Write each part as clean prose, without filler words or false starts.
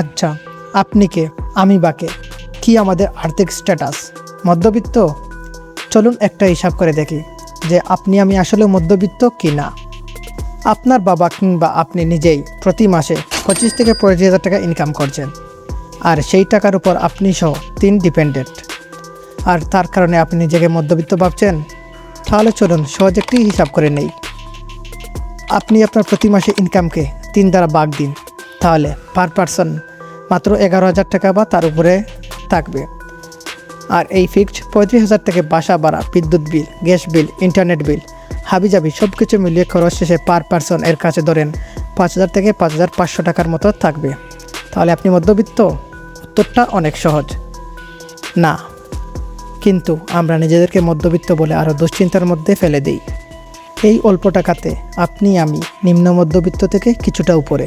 আচ্ছা, আপনি কে? আমি বা কে? কি আমাদের আর্থিক স্ট্যাটাস? মধ্যবিত্ত? চলুন একটা হিসাব করে দেখি যে আমি আসলে মধ্যবিত্ত কি না। আপনার বাবা কিংবা আপনি নিজেই প্রতি মাসে 25 থেকে 25,000 টাকা ইনকাম করছেন, আর সেই টাকার উপর আপনি সহ 3 ডিপেন্ডেন্ট, আর তার কারণে আপনি নিজেকে মধ্যবিত্ত ভাবছেন? তাহলে চলুন সহজ একটি হিসাব করে নেই। আপনি আপনার প্রতি মাসে ইনকামকে 3 দ্বারা ভাগ দিন, তাহলে পার পারসন মাত্র 11,000 টাকা বা তার উপরে থাকবে। আর এই ফিক্সড 35,000 থেকে বাসা ভাড়া, বিদ্যুৎ বিল, গ্যাস বিল, ইন্টারনেট বিল, হাবিজাবি সব কিছু মিলিয়ে খরচ শেষে পার পারসন এর কাছে ধরেন 5,000 থেকে 5,500 টাকার মতো থাকবে। তাহলে আপনি মধ্যবিত্ত? উত্তরটা অনেক সহজ, না। কিন্তু আমরা নিজেদেরকে মধ্যবিত্ত বলে আরও দুশ্চিন্তার মধ্যে ফেলে দিই। এই অল্প টাকাতে আমি নিম্ন মধ্যবিত্ত থেকে কিছুটা উপরে।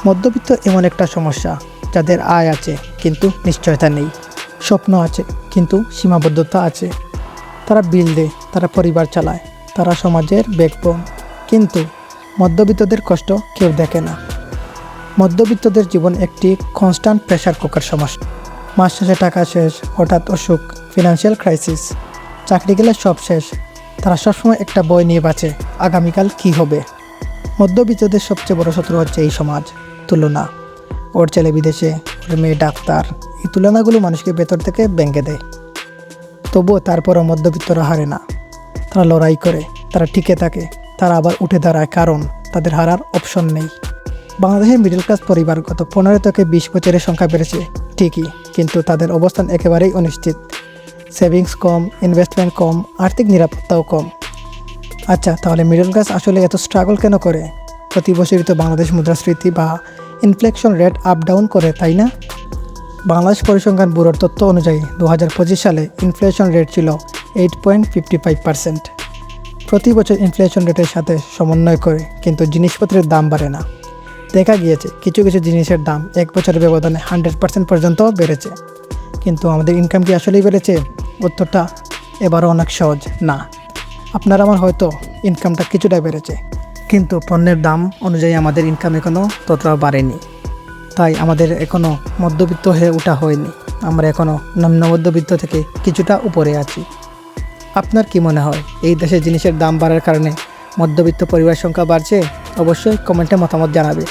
মধ্যবিত্ত এমন একটা সমস্যা যাদের আয় আছে কিন্তু নিশ্চয়তা নেই, স্বপ্ন আছে কিন্তু সীমাবদ্ধতা আছে। তারা বিল দেয়, তারা পরিবার চালায়, তারা সমাজের ব্যাকবোন, কিন্তু মধ্যবিত্তদের কষ্ট কেউ দেখে না। মধ্যবিত্তদের জীবন একটি কনস্ট্যান্ট প্রেশার কুকার সমস্যা। মাস শেষে টাকা শেষ, হঠাৎ অসুখ, ফিনান্সিয়াল ক্রাইসিস, চাকরি গেলে সব শেষ। তারা সবসময় একটা বই নিয়ে বাঁচে, আগামীকাল কী হবে। মধ্যবিত্তদের সবচেয়ে বড় শত্রু হচ্ছে এই সমাজ, তুলনা। ওর ছেলে বিদেশে, ওর মেয়ে ডাক্তার, এই তুলনাগুলো মানুষকে ভেতর থেকে ভেঙে দেয়। তবুও তারপরও মধ্যবিত্তরা হারে না, তারা লড়াই করে, তারা টিকে থাকে, তারা আবার উঠে দাঁড়ায়, কারণ তাদের হারার অপশন নেই। বাংলাদেশের মিডল ক্লাস পরিবার গত 15 থেকে 20 বছরের সংখ্যা বেড়েছে ঠিকই, কিন্তু তাদের অবস্থান একেবারেই অনিশ্চিত। সেভিংস কম, ইনভেস্টমেন্ট কম, আর্থিক নিরাপত্তাও কম। আচ্ছা, তাহলে মিডল ক্লাস আসলে এত স্ট্রাগল কেন করে? প্রতি বছরই তো বাংলাদেশ মুদ্রাস্ফীতি বা ইনফ্লেশন রেট আপ ডাউন করে, তাই না? বাংলাদেশ পরিসংখ্যান ব্যুরোর তথ্য অনুযায়ী 2025 সালে ইনফ্লেশন রেট ছিল 8.55%। প্রতি বছর ইনফ্লেশন রেটের সাথে সমন্বয় করে কিন্তু জিনিসপত্রের দাম বাড়ে না। দেখা গিয়েছে কিছু কিছু জিনিসের দাম 1 বছরের ব্যবধানে 100% পর্যন্ত বেড়েছে। কিন্তু আমাদের ইনকাম কি আসলেই বেড়েছে? উত্তরটা এবারও অনেক সহজ, না। আপনার আমার হয়তো ইনকামটা কিছুটা বেড়েছে, কিন্তু পণ্যের দাম অনুযায়ী আমাদের ইনকাম এখনও ততটা বাড়েনি। তাই আমাদের এখনও মধ্যবিত্ত হয়ে ওঠা হয়নি, আমরা এখনও নিম্ন মধ্যবিত্ত থেকে কিছুটা উপরে আছি। আপনার কি মনে হয় এই দেশে জিনিসের দাম বাড়ার কারণে মধ্যবিত্ত পরিবার সংখ্যা বাড়ছে? অবশ্যই কমেন্টে মতামত জানাবে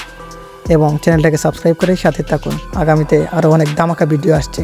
এবং চ্যানেলটাকে সাবস্ক্রাইব করে সাথে থাকুন। আগামীতে আরও অনেক ধামাকা ভিডিও আসছে।